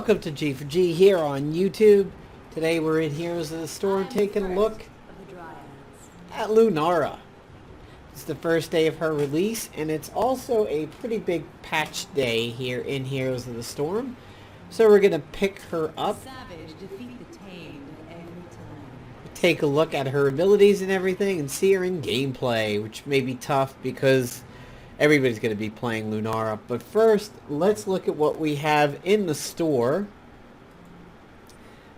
Welcome to G4G here on YouTube. Today we're in Heroes of the Storm taking a look at Lunara. It's the first day of her release, and it's also a pretty big patch day here in Heroes of the Storm. So we're going to pick her up, take a look at her abilities and everything, and see her in gameplay, which may be tough because everybody's going to be playing Lunara. But first, let's look at what we have in the store.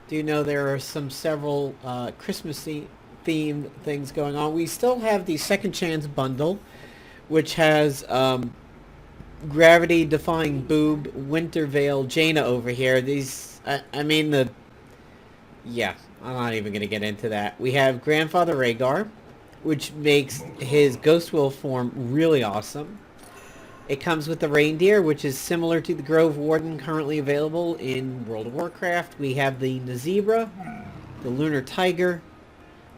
Do you know there are several Christmassy themed things going on? We still have the Second Chance bundle, which has Gravity Defying Boob, Winter Veil, Jaina over here. These, yeah, I'm not even going to get into that. We have Grandfather Rhaegar, which makes his Ghost Will form really awesome. It comes with the Reindeer, which is similar to the Grove Warden currently available in World of Warcraft. We have the Zebra, the Lunar Tiger,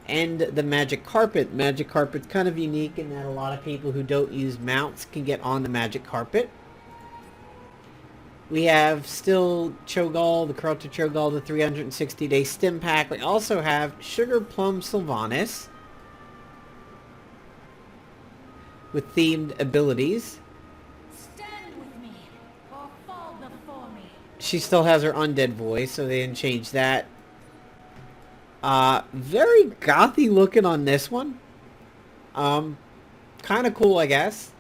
and the Magic Carpet. Magic Carpet's kind of unique in that a lot of people who don't use mounts can get on the Magic Carpet. We have still Cho'Gall, the Corrupted Cho'Gall, the 360-day Stim Pack. We also have Sugar Plum Sylvanas with themed abilities. Stand with me, or fall before me. She still has her undead voice, so they didn't change that. Very gothy looking on this one. Kind of cool, I guess.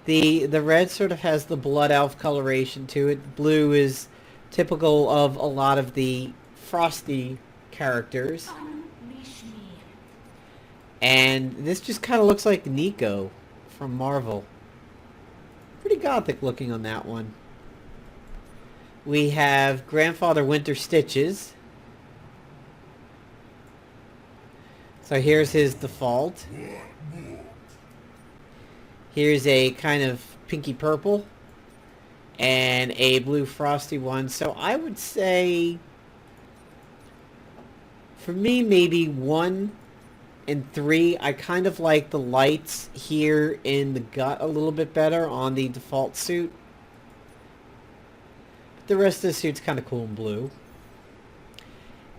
The red sort of has the blood elf coloration to it. Blue is typical of a lot of the frosty characters. Unleash me. And this just kind of looks like Nico from Marvel. Pretty gothic looking on that one. We have Grandfather Winter Stitches. So here's his default. Here's a kind of pinky purple and a blue frosty one. So I would say, for me, maybe 1 and 3. I kind of like the lights here in the gut a little bit better on the default suit. But the rest of the suit's kind of cool in blue.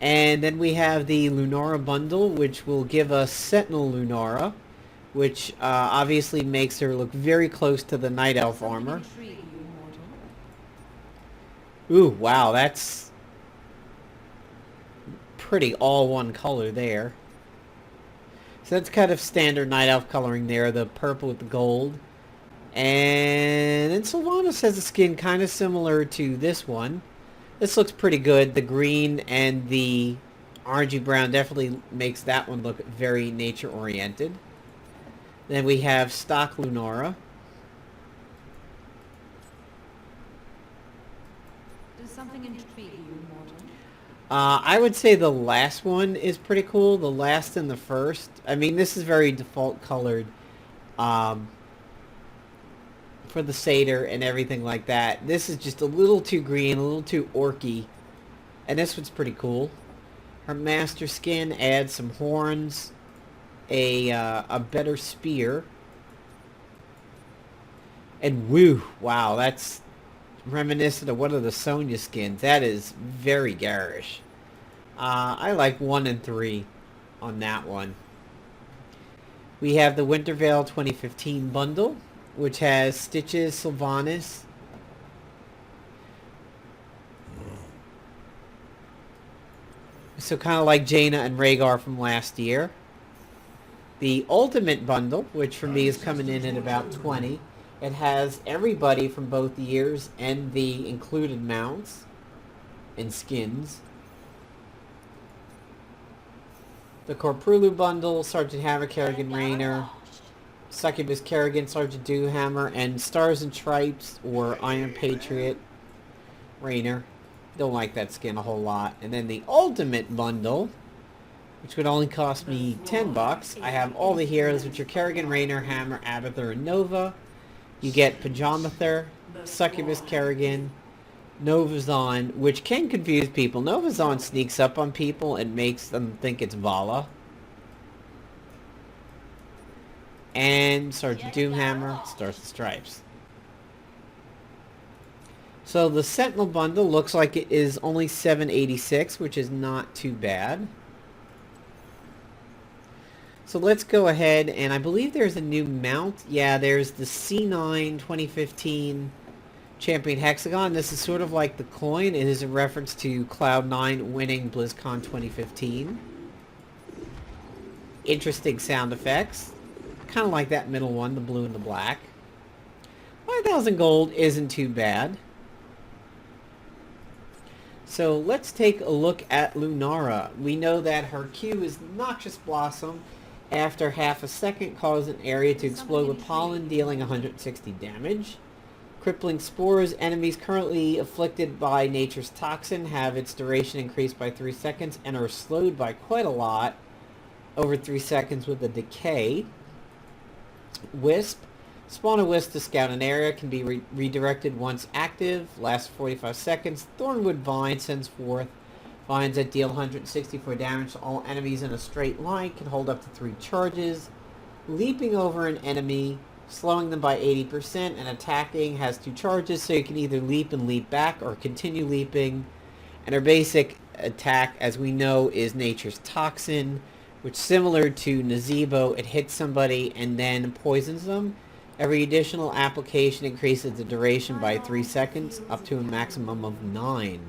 And then we have the Lunara bundle, which will give us Sentinel Lunara, which obviously makes her look very close to the Night Elf armor. Ooh, wow, that's pretty all one color there. So that's kind of standard Night Elf coloring there, the purple with the gold. And then Sylvanas has a skin kind of similar to this one. This looks pretty good. The green and the orangey brown definitely makes that one look very nature oriented. Then we have stock Lunara. Does something intrigue you, mortal? I would say the last one is pretty cool. The last and the first. I mean, this is very default colored for the satyr and everything like that. This is just a little too green, a little too orky. And this one's pretty cool. Her master skin adds some horns, a better spear. And woo, wow, that's reminiscent of one of the Sonya skins. That is very garish. I like 1 and 3 on that one. We have the Winter Veil 2015 bundle, which has Stitches, Sylvanas, so kind of like Jaina and Rhaegar from last year. The Ultimate bundle, which for me is coming in at about 20. It has everybody from both years and the included mounts and skins. The Corprulu bundle, Sergeant Hammer, Kerrigan, Raynor, Succubus, Kerrigan, Sergeant Doomhammer, and Stars and Stripes or Iron Patriot, Raynor. Don't like that skin a whole lot. And then the Ultimate bundle, which would only cost me $10. I have all the heroes, which are Kerrigan, Raynor, Hammer, Abathur, and Nova. You get Pajamathur, Succubus, Kerrigan, Novazon, which can confuse people. Novazon sneaks up on people and makes them think it's Vala. And Sergeant Doomhammer, Stars and Stripes. So the Sentinel bundle looks like it is only $7.86, which is not too bad. So let's go ahead, and I believe there's a new mount. Yeah, there's the C9 2015 Champion Hexagon. This is sort of like the coin. It is a reference to Cloud9 winning BlizzCon 2015. Interesting sound effects. Kind of like that middle one, the blue and the black. 5,000 gold isn't too bad. So let's take a look at Lunara. We know that her Q is Noxious Blossom. After half a second, cause an area to explode with pollen, dealing 160 damage. Crippling Spores. Enemies currently afflicted by Nature's Toxin have its duration increased by 3 seconds and are slowed by quite a lot over 3 seconds with a decay. Wisp. Spawn a wisp to scout an area, can be redirected once active, lasts 45 seconds. Thornwood Vine sends forth vines that deal 164 damage to all enemies in a straight line, can hold up to 3 charges. Leaping over an enemy, slowing them by 80%, and attacking has 2 charges, so you can either leap and leap back or continue leaping. And her basic attack, as we know, is Nature's Toxin, which, similar to NEXAGON, it hits somebody and then poisons them. Every additional application increases the duration by 3 seconds, up to a maximum of 9.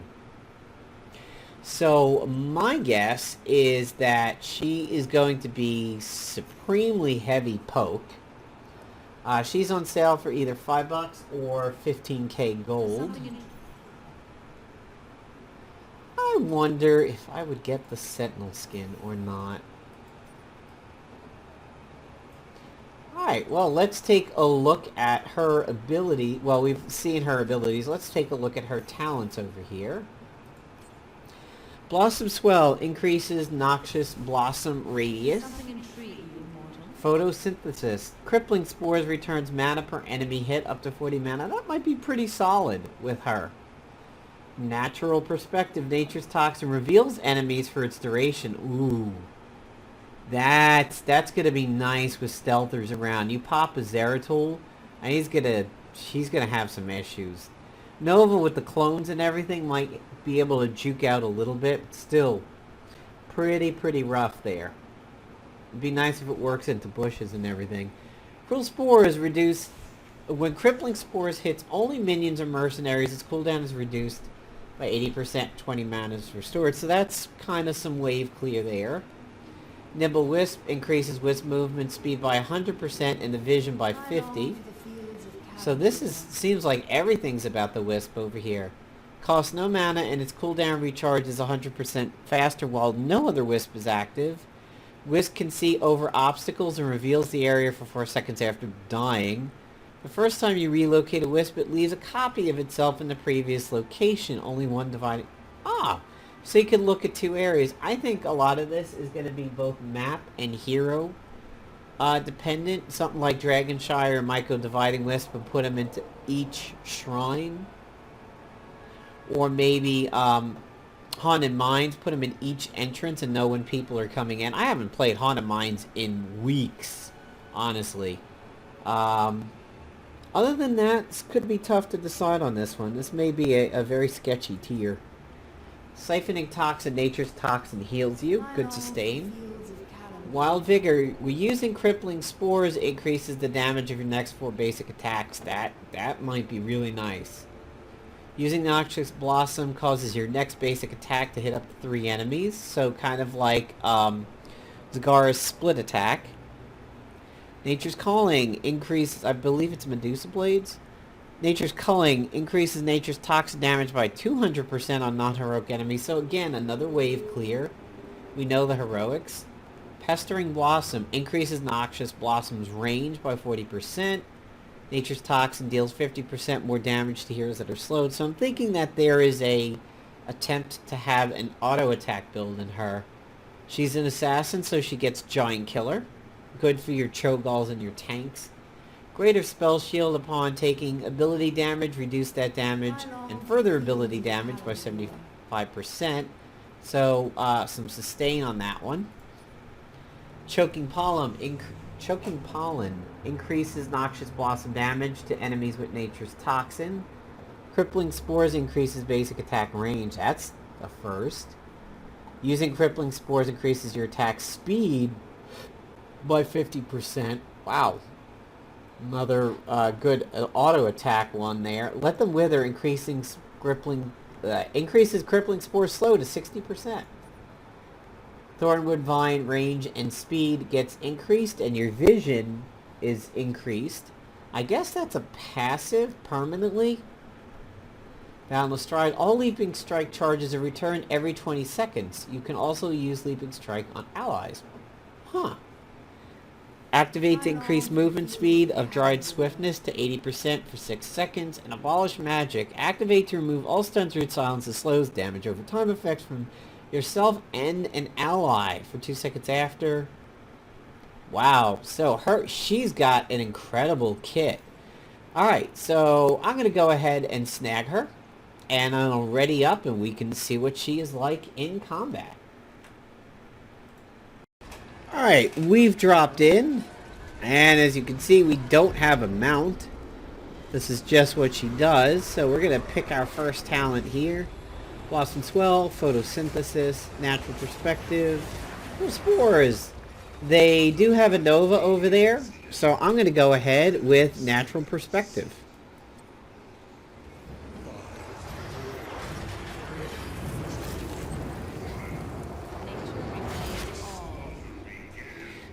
So my guess is that she is going to be supremely heavy poke. She's on sale for either $5 or 15k gold. I wonder if I would get the Sentinel skin or not. Alright, well, let's take a look at her ability. Well, we've seen her abilities. Let's take a look at her talents over here. Blossom Swell increases Noxious Blossom radius. Photosynthesis. Crippling Spores returns mana per enemy hit up to 40 mana. That might be pretty solid with her. Natural Perspective. Nature's Toxin reveals enemies for its duration. Ooh. That's going to be nice with stealthers around. You pop a Zeratul, and she's going to have some issues. Nova with the clones and everything might be able to juke out a little bit. Still, pretty rough there. It'd be nice if it works into bushes and everything. Cruel Spores reduce. When Crippling Spores hits only minions or mercenaries, its cooldown is reduced by 80%, 20 mana is restored. So that's kind of some wave clear there. Nibble Wisp increases Wisp movement speed by 100% and the vision by 50. So this seems like everything's about the Wisp over here. Costs no mana and its cooldown recharge is 100% faster while no other Wisp is active. Wisp can see over obstacles and reveals the area for 4 seconds after dying. The first time you relocate a Wisp, it leaves a copy of itself in the previous location. Only one divided... So you can look at 2 areas. I think a lot of this is going to be both map and hero dependent. Something like Dragonshire or Myco dividing Wisp and put them into each shrine. Or maybe Haunted Mines, put them in each entrance and know when people are coming in. I haven't played Haunted Mines in weeks, honestly. Other than that, this could be tough to decide on this one. This may be a very sketchy tier. Siphoning Toxin. Nature's Toxin heals you. Good sustain. Wild Vigor. Using Crippling Spores increases the damage of your next 4 basic attacks. That might be really nice. Using Noxious Blossom causes your next basic attack to hit up to 3 enemies. So kind of like Zagara's split attack. Nature's Calling increases, I believe it's Medusa Blades. Nature's Culling increases Nature's Toxin damage by 200% on non-heroic enemies. So again, another wave clear. We know the heroics. Pestering Blossom increases Noxious Blossom's range by 40%. Nature's Toxin deals 50% more damage to heroes that are slowed. So I'm thinking that there is a attempt to have an auto attack build in her. She's an assassin, so she gets Giant Killer. Good for your Cho'Galls and your tanks. Greater Spell Shield upon taking ability damage, reduce that damage and further ability damage by 75%. So some sustain on that one. Choking Pollen increases Noxious Blossom damage to enemies with Nature's Toxin. Crippling Spores increases basic attack range. That's a first. Using Crippling Spores increases your attack speed by 50%. Wow. Another good auto attack one there. Let Them Wither increases Crippling Spore slow to 60%. Thornwood Vine range and speed gets increased, and your vision is increased. I guess that's a passive permanently. Boundless Stride. All Leaping Strike charges are returned every 20 seconds. You can also use Leaping Strike on allies. Huh. Activate to increase movement speed of Dried Swiftness to 80% for 6 seconds. And Abolish Magic. Activate to remove all stuns, root silences, slows, damage over time effects from yourself and an ally for 2 seconds after. Wow. So she's got an incredible kit. Alright, so I'm going to go ahead and snag her. And I'll ready up and we can see what she is like in combat. Alright, we've dropped in. And as you can see, we don't have a mount. This is just what she does. So we're going to pick our first talent here. Blossom Swell, Photosynthesis, Natural Perspective, Spores. They do have a Nova over there. So I'm going to go ahead with Natural Perspective.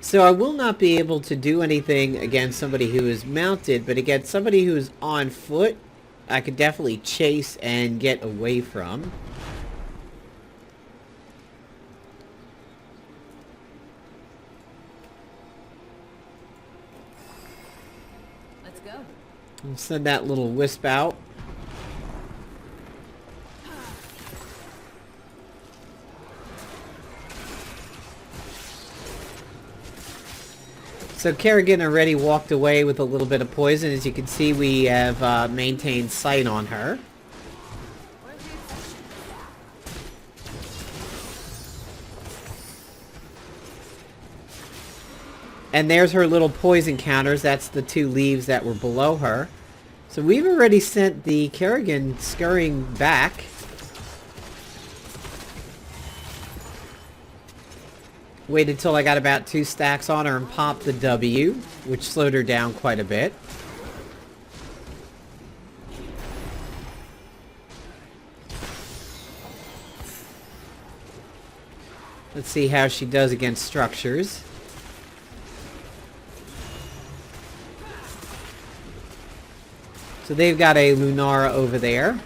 So I will not be able to do anything against somebody who is mounted, but against somebody who is on foot, I could definitely chase and get away from. Let's go. I'll send that little wisp out. So Kerrigan already walked away with a little bit of poison. As you can see, we have maintained sight on her. And there's her little poison counters. That's the 2 leaves that were below her. So we've already sent the Kerrigan scurrying back. Waited till I got about 2 stacks on her and popped the W, which slowed her down quite a bit. Let's see how she does against structures. So they've got a Lunara over there.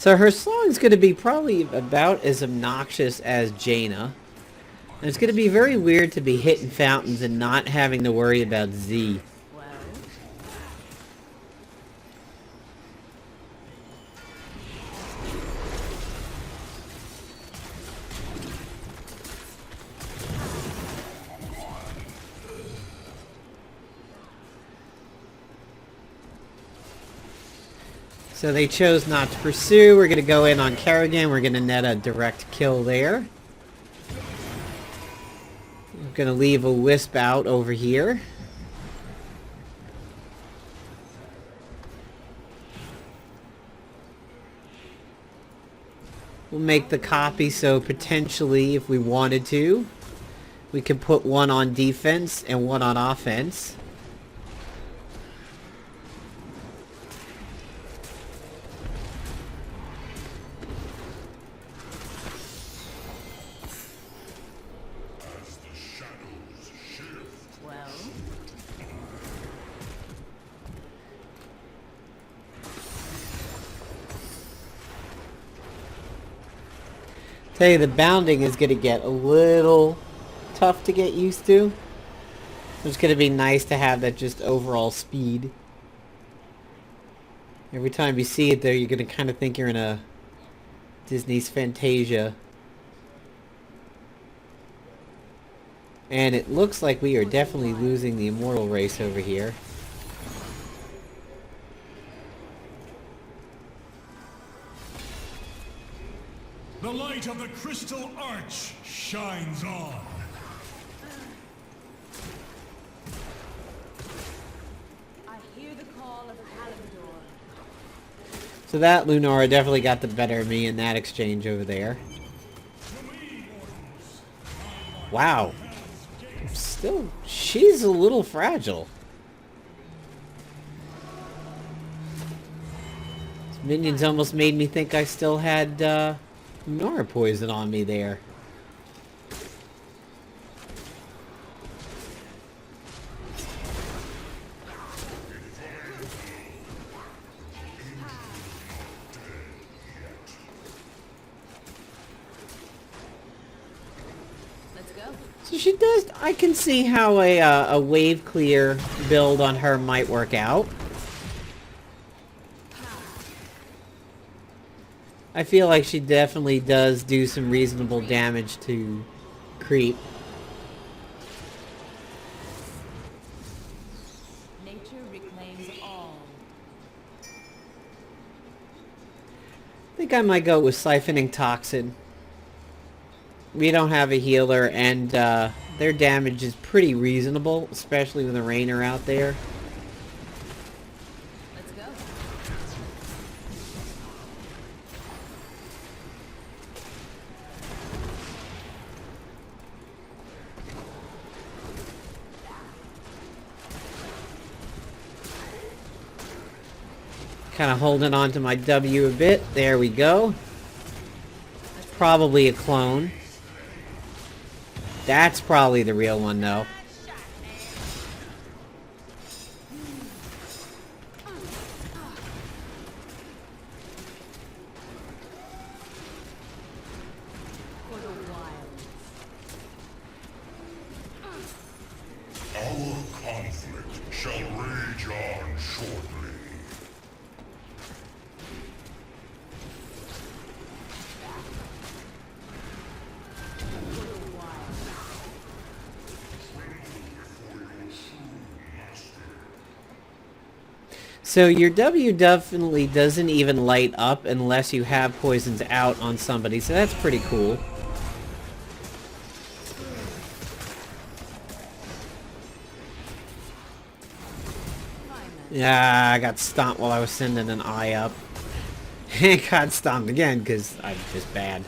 So her song's going to be probably about as obnoxious as Jaina. And it's going to be very weird to be hitting fountains and not having to worry about Z. So they chose not to pursue. We're going to go in on Kerrigan. We're going to net a direct kill there. I'm going to leave a wisp out over here. We'll make the copy so potentially, if we wanted to, we can put one on defense and one on offense. Tell you, the bounding is going to get a little tough to get used to. It's going to be nice to have that just overall speed. Every time you see it there, you're going to kind of think you're in a Disney's Fantasia. And it looks like we are definitely losing the Immortal race over here. The light of the Crystal Arch shines on. I hear the call of Hallandor. So that Lunara definitely got the better of me in that exchange over there. Wow. Still, she's a little fragile. These minions almost made me think I still had Lunara poison on me there. So she does, I can see how a wave clear build on her might work out. I feel like she definitely does do some reasonable damage to creep. Nature reclaims all. I think I might go with Siphoning Toxin. We don't have a healer, and their damage is pretty reasonable, especially with a Raynor out there. Let's go. Kind of holding on to my W a bit. There we go. It's probably a clone. That's probably the real one, though. For the wild. Our conflict shall rage on shortly. So your W definitely doesn't even light up unless you have poisons out on somebody, so that's pretty cool. Yeah, I got stomped while I was sending an eye up. And got stomped again because I'm just bad.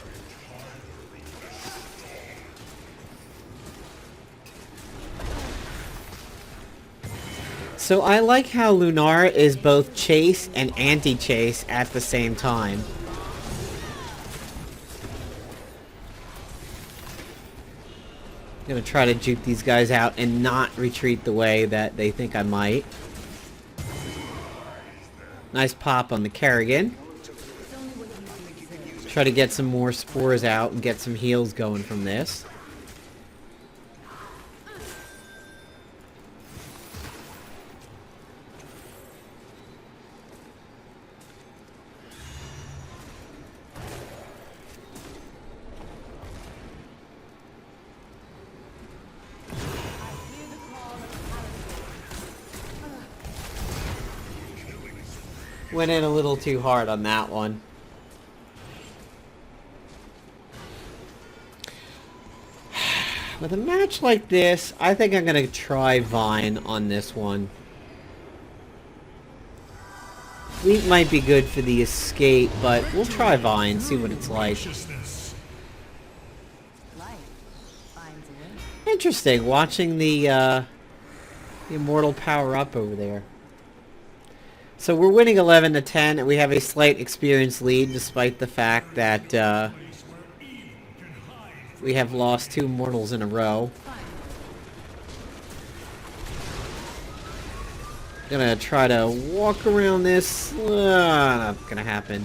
So I like how Lunara is both chase and anti-chase at the same time. I'm gonna try to juke these guys out and not retreat the way that they think I might. Nice pop on the Kerrigan. Try to get some more spores out and get some heals going from this. Went in a little too hard on that one. With a match like this, I think I'm going to try Vine on this one. Leap might be good for the escape, but we'll try Vine, see what it's like. Interesting, watching the Immortal power up over there. So we're winning 11-10, and we have a slight experience lead, despite the fact that we have lost 2 Immortals in a row. Gonna try to walk around this. Not gonna happen.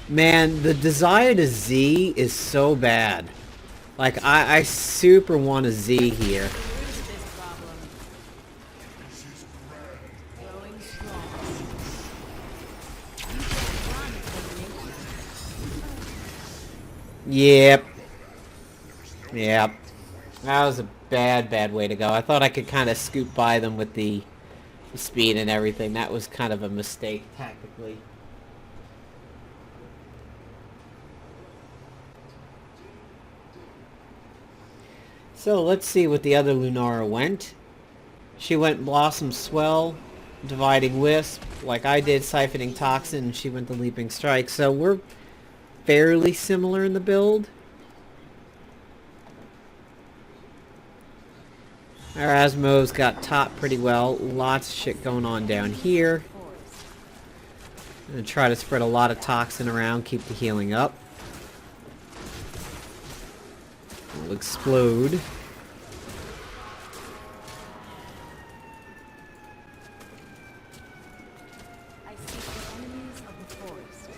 Man, the desire to Z is so bad. Like, I super want a Z here. Yep. Yep. That was a bad way to go. I thought I could kind of scoot by them with the speed and everything. That was kind of a mistake tactically. So let's see what the other Lunara went. She went Blossom Swell, Dividing Wisp, like I did, Siphoning Toxin, and she went the Leaping Strike. So we're fairly similar in the build. Our Asmo's got top pretty well. Lots of shit going on down here. I'm gonna try to spread a lot of toxin around, keep the healing up. It'll explode. I seek the enemies of the forest.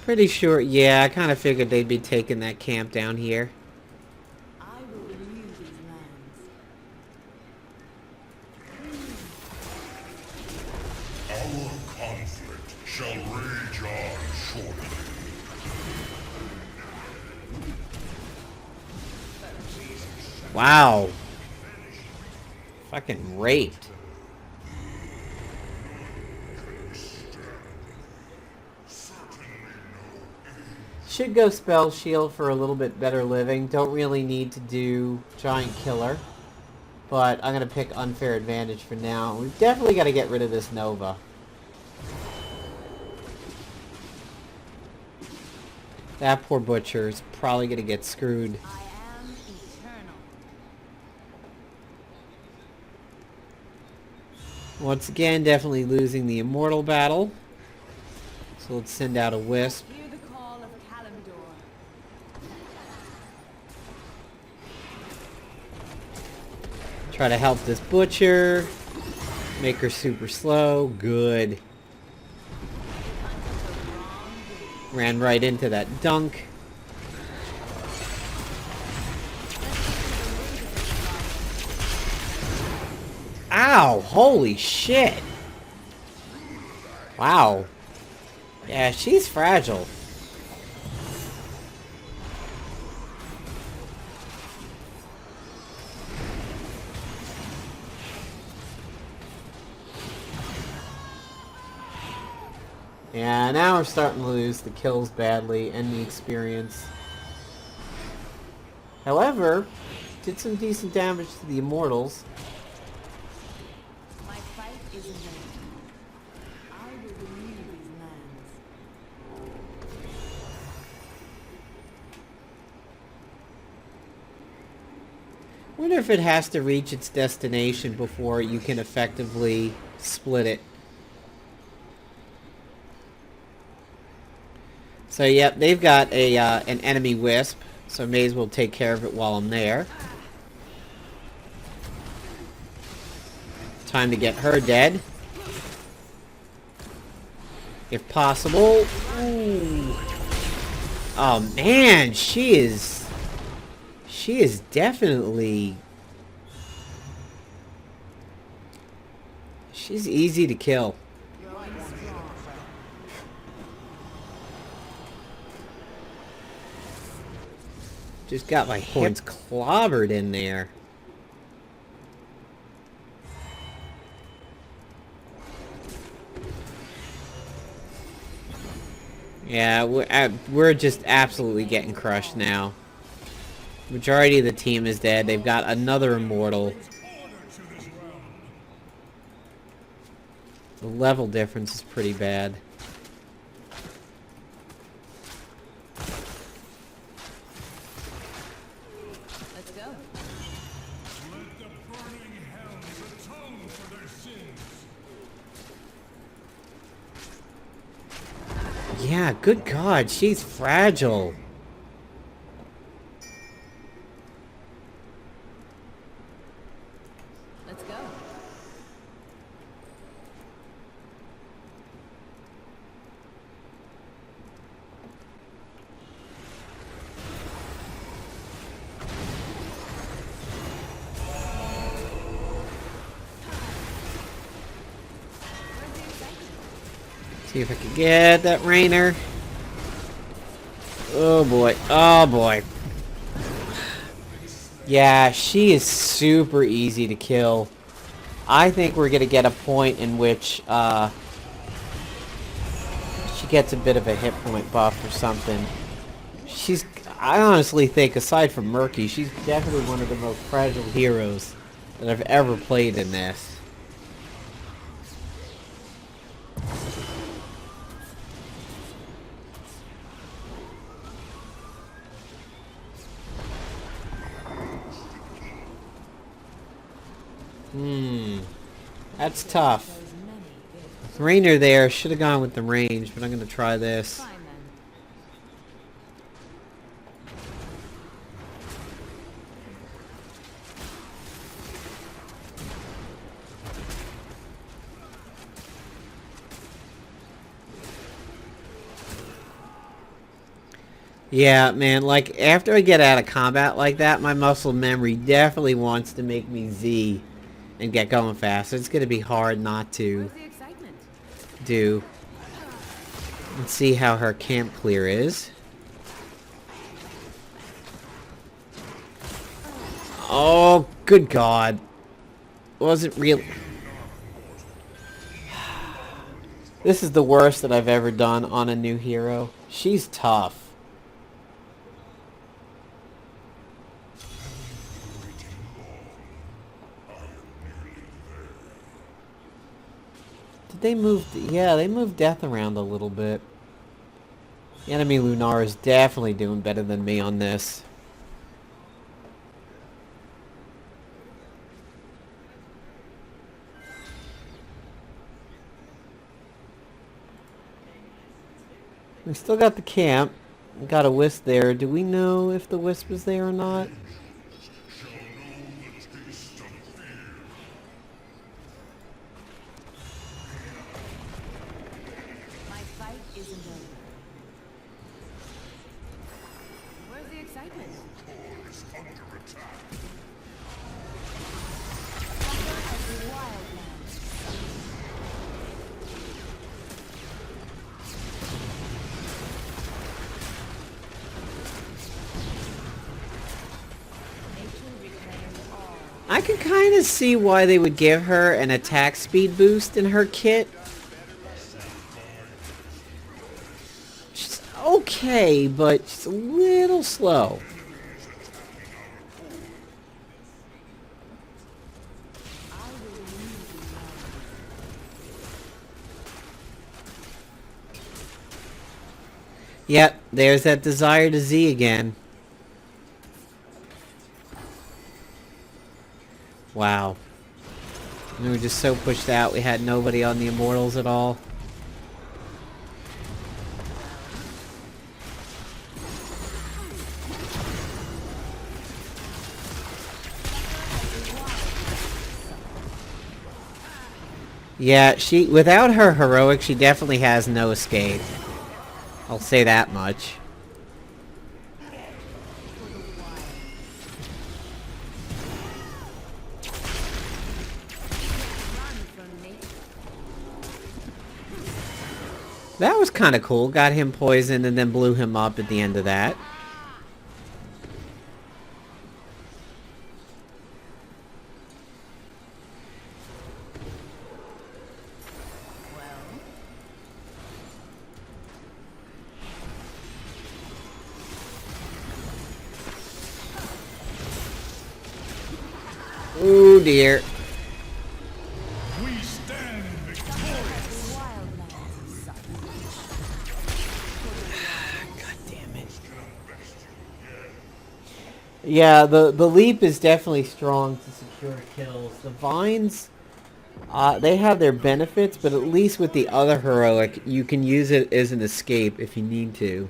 Pretty sure, yeah, I kind of figured they'd be taking that camp down here. I will renew these lands. Our conflict shall rage on shortly. Wow. Fucking raped. Should go Spell Shield for a little bit better living. Don't really need to do Giant Killer. But I'm going to pick Unfair Advantage for now. We've definitely got to get rid of this Nova. That poor Butcher is probably going to get screwed. I am eternal. Once again, definitely losing the Immortal battle. So let's send out a Wisp. Hear the call of Kalimdor. Try to help this Butcher. Make her super slow. Good. Ran right into that dunk. Ow! Holy shit! Wow. Yeah, she's fragile. Yeah, now we're starting to lose the kills badly and the experience. However, did some decent damage to the Immortals. My fight is in vain. I will renew these lands. Wonder if it has to reach its destination before you can effectively split it. So yep, they've got a an enemy Wisp, so may as well take care of it while I'm there. Time to get her dead. If possible. Ooh. Oh man, she is definitely... She's easy to kill. Just got my points clobbered in there. Yeah, we're just absolutely getting crushed now. Majority of the team is dead. They've got another Immortal. The level difference is pretty bad. Let's go. Let the burning hells atone for their sins. Yeah, good God, she's fragile. Let's go. See if I can get that Raynor. Oh boy, oh boy. Yeah, she is super easy to kill. I think we're going to get a point in which she gets a bit of a hit point buff or something. I honestly think, aside from Murky, she's definitely one of the most fragile heroes that I've ever played in this. That's tough. Raynor there, should have gone with the range, but I'm going to try this. Fine then. Yeah, man, like, after I get out of combat like that, my muscle memory definitely wants to make me Z and get going fast. It's going to be hard not to Where's the excitement? do. Let's see how her camp clear is. Oh, good God. Wasn't really... This is the worst that I've ever done on a new hero. She's tough. They moved, yeah, they moved death around a little bit. The enemy Lunara is definitely doing better than me on this. We still got the camp. We got a wisp there. Do we know if the wisp was there or not? My fight isn't over. Where's the excitement? As the wildlands. I can kind of see why they would give her an attack speed boost in her kit. She's okay, but she's a little slow. Yep, there's that desire to Z again. Wow. We were just so pushed out, we had nobody on the Immortals at all. Yeah, without her heroic, she definitely has no escape. I'll say that much. That was kind of cool. Got him poisoned and then blew him up at the end of that. Oh dear. We stand victorious. God damn it. Yeah, the leap is definitely strong to secure kills. The vines, they have their benefits, but at least with the other heroic, you can use it as an escape if you need to.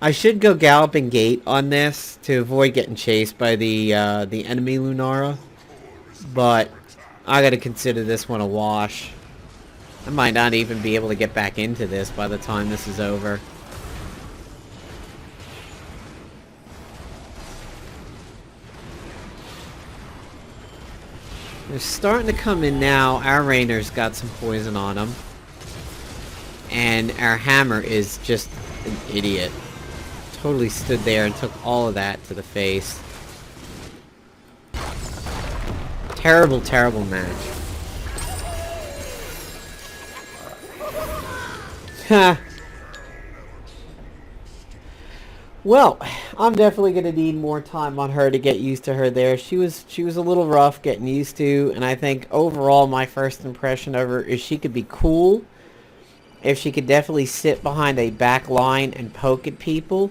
I should go Galloping Gate on this to avoid getting chased by the enemy Lunara, but I gotta consider this one a wash. I might not even be able to get back into this by the time this is over. They're starting to come in now. Our Raynor's got some poison on him. And our Hammer is just an idiot. Totally stood there and took all of that to the face. Terrible, terrible match. Ha. Well, I'm definitely gonna need more time on her to get used to her there. She was a little rough getting used to, and I think overall my first impression of her is she could be cool if she could definitely sit behind a back line and poke at people.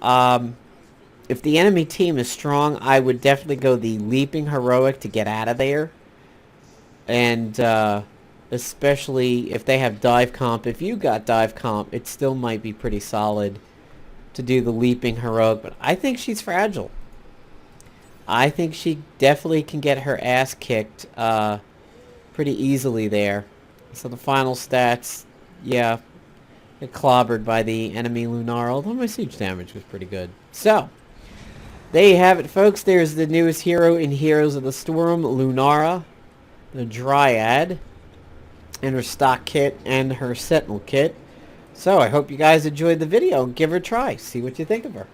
If the enemy team is strong, I would definitely go the leaping heroic to get out of there. And especially if they have dive comp. If you got dive comp, it still might be pretty solid to do the leaping heroic. But I think she's fragile. I think she definitely can get her ass kicked pretty easily there. So the final stats, yeah, get clobbered by the enemy Lunara, although my siege damage was pretty good. So, there you have it, folks. There's the newest hero in Heroes of the Storm, Lunara, the Dryad, and her stock kit and her Sentinel kit. So, I hope you guys enjoyed the video. Give her a try. See what you think of her.